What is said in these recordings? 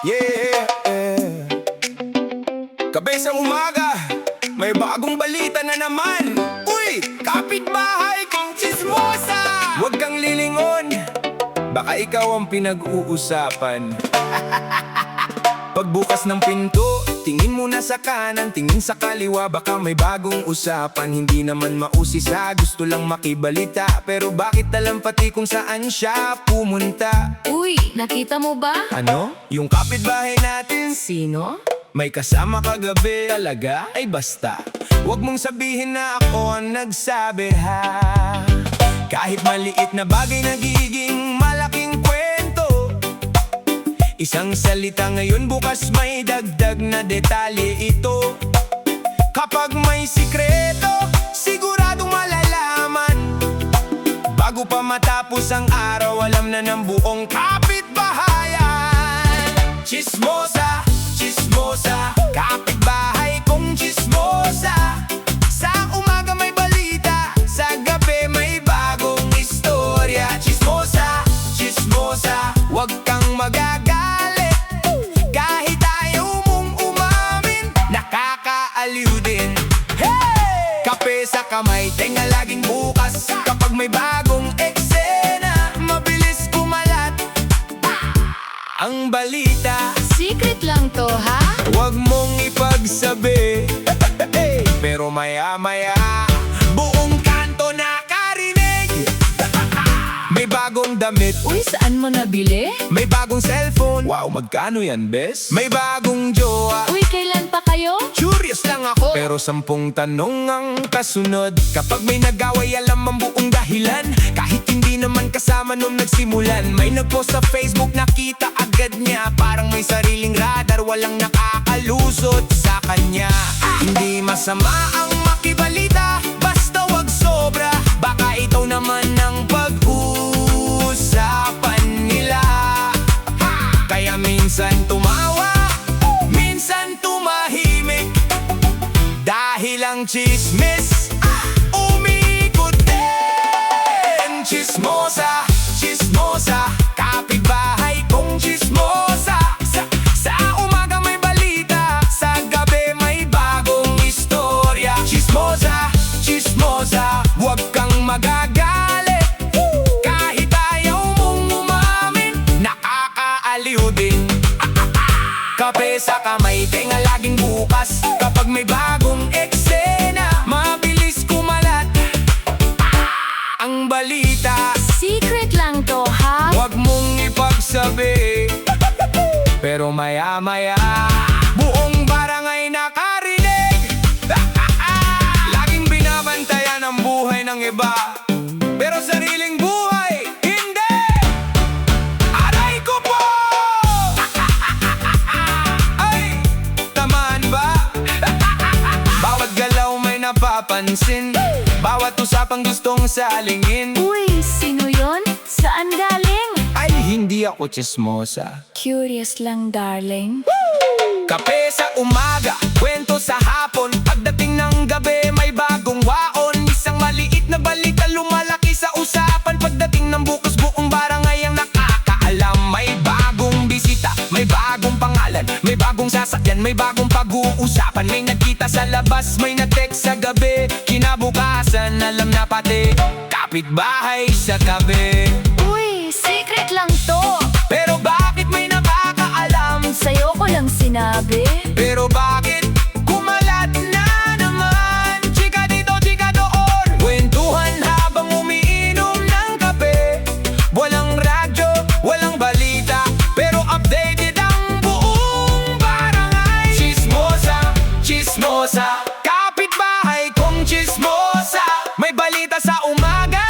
Yeah, Kabesang umaga, may bagong balita na naman. Uy, kapitbahay kong chismosa! Huwag kang lilingon, baka ikaw ang pinag-uusapan. Pagbukas ng pinto, tingin muna sa kanan, tingin sa kaliwa, baka may bagong usapan. Hindi naman mausisa, gusto lang makibalita, pero bakit alam pati kung saan siya pumunta? Uy, nakita mo ba? Ano? Yung kapitbahay natin? Sino? May kasama kagabi, talaga? Ay basta, huwag mong sabihin na ako ang nagsabi ha. Kahit maliit na bagay nagiging malaking kwento. Isang salita ngayon, bukas may dagdag na detalye ito. Kapag may sikreto, siguradong malalaman. Bago pa matapos ang araw, alam na ng buong kapitbahayan. Chismosa, chismosa, kapitbahay kong chismosa. Sa umaga may balita, sa gabi may bagong istorya. Chismosa, chismosa, huwag kang magagalit. Kahit ayaw mong umamin, nakakaaliw din. Hey! Kape sa kamay, tenga laging bukas. Kapag may bagong eksena, mabilis kumalat ang balita. Secret lang to, ha? Huwag mong ipagsabi. Pero maya-maya, buong kanto nakarinig. May bagong damit, Uy, saan mo nabili? may bagong cellphone. Wow, magkano yan, bes? May bagong jowa. Uy, kailan pa kayo? Curious lang ako, pero 10 tanong ang kasunod. Kapag may nag-away, alam ang buong dahilan. Kahit hindi naman kasama nung nagsimulan. May nagpost sa Facebook, nakita agad niya. Parang may sariling radar, walang nakakalusot sa kanya. Hindi masama ang makibalita, basta wag sobra. Baka ito naman ang pag-uusapan nila. Kaya minsan tumawa, minsan tumahimik. Dahil ang chismis umikot din. Chismosa, chismosa, kapitbahay kong chismosa. Sa umaga may balita, sa gabi may bagong istorya. Chismosa, chismosa, huwag kang magagalit. Kahit ayaw mong umamin, nakakaaliw din. Kape sa kamay, tenga laging bukas. Kapag may bagong eksena, mabilis kumalat ang balita. Secret lang to, ha? Huwag mong ipagsabi. Pero maya-maya, buong barangay nakarinig. Laging binabantayan ang buhay ng iba, pero sariling buhay, hindi. Aray ko po! Ay, tamaan ba? Bawat galaw may napapansin, bawat usapang gustong salingin. Uy, sino yon? Saan galing? Ay, hindi ako chismosa. Curious lang, darling. Kape sa umaga, kwento sa hapon. Pagdating ng gabi, may bagong waon. Isang maliit na balita, lumalaki sa usapan. Pagdating ng bukas, buong barangay ang nakakaalam. May bagong bisita, may bagong pangalan, may bagong sasakyan, may bagong pag-uusapan. May nakita sa labas, may na-text sa gabi. Kinabukasan, alam na pati kapitbahay sa tabi. Uy, secret lang to. Pero bakit may nakakaalam? Sa'yo ko lang sinabi. Pero bakit kumalat na naman? Chika dito, chika doon. Kwentuhan habang umiinom ng kape. Walang radyo, walang balita, pero updated ang buong barangay. Chismosa, chismosa, kapitbahay kong chismosa. May balita sa umaga,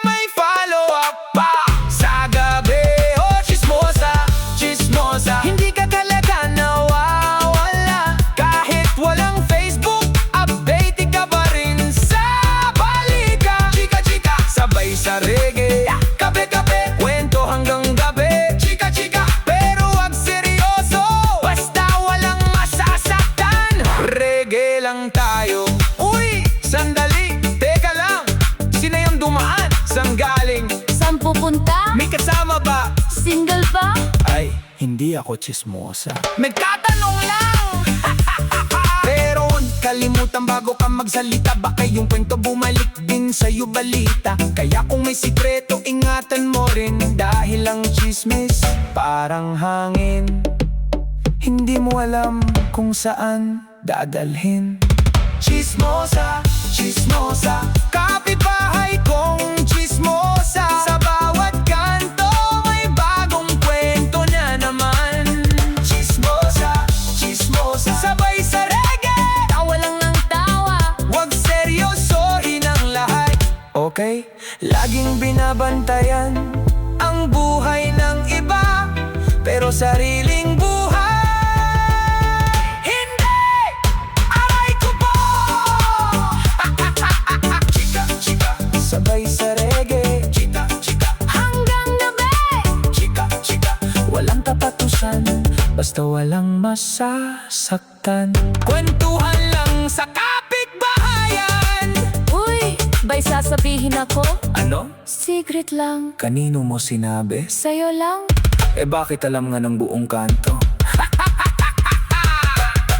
may follow-up pa sa gabi. Oh, chismosa, chismosa, hindi ka talaga nawawala. hindi ako tsismosa. Nagtatanong lang! Pero huwag kalimutan bago ka magsalita, baka yung kwento bumalik din sa'yo balita. Kaya kung may sikreto, ingatan mo rin, dahil ang chismis parang hangin, hindi mo alam kung saan dadalhin. Chismosa, chismosa, kapitbahay kong chismosa. Sa bawat kanto may bagong kwento na naman. Chismosa, chismosa, sabay sa reggae, Tawa lang ng tawa. wag seryosohin ang lahat. Okay, laging binabantayan ang buhay ng iba, pero sariling buhay hindi! Aray ko po! Chika, chika, sabay sa reggae. Chika, chika, Hanggang gabi. chika, chika, walang tapatusan, basta walang masasaktan. Kwentuhan lang sa kapitbahayan. Uy, bay sasabihin ako? Ano? Secret lang. Kanino mo sinabi? Sa'yo lang. Eh bakit alam nga ng buong kanto?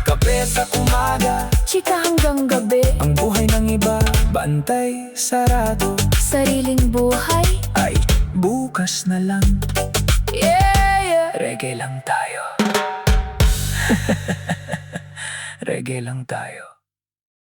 Kape sa umaga, Chika hanggang gabi. ang buhay ng iba, bantay, sarado. Sariling buhay. Ay, bukas na lang, Yeah, yeah. reggae lang tayo. Reggae lang tayo.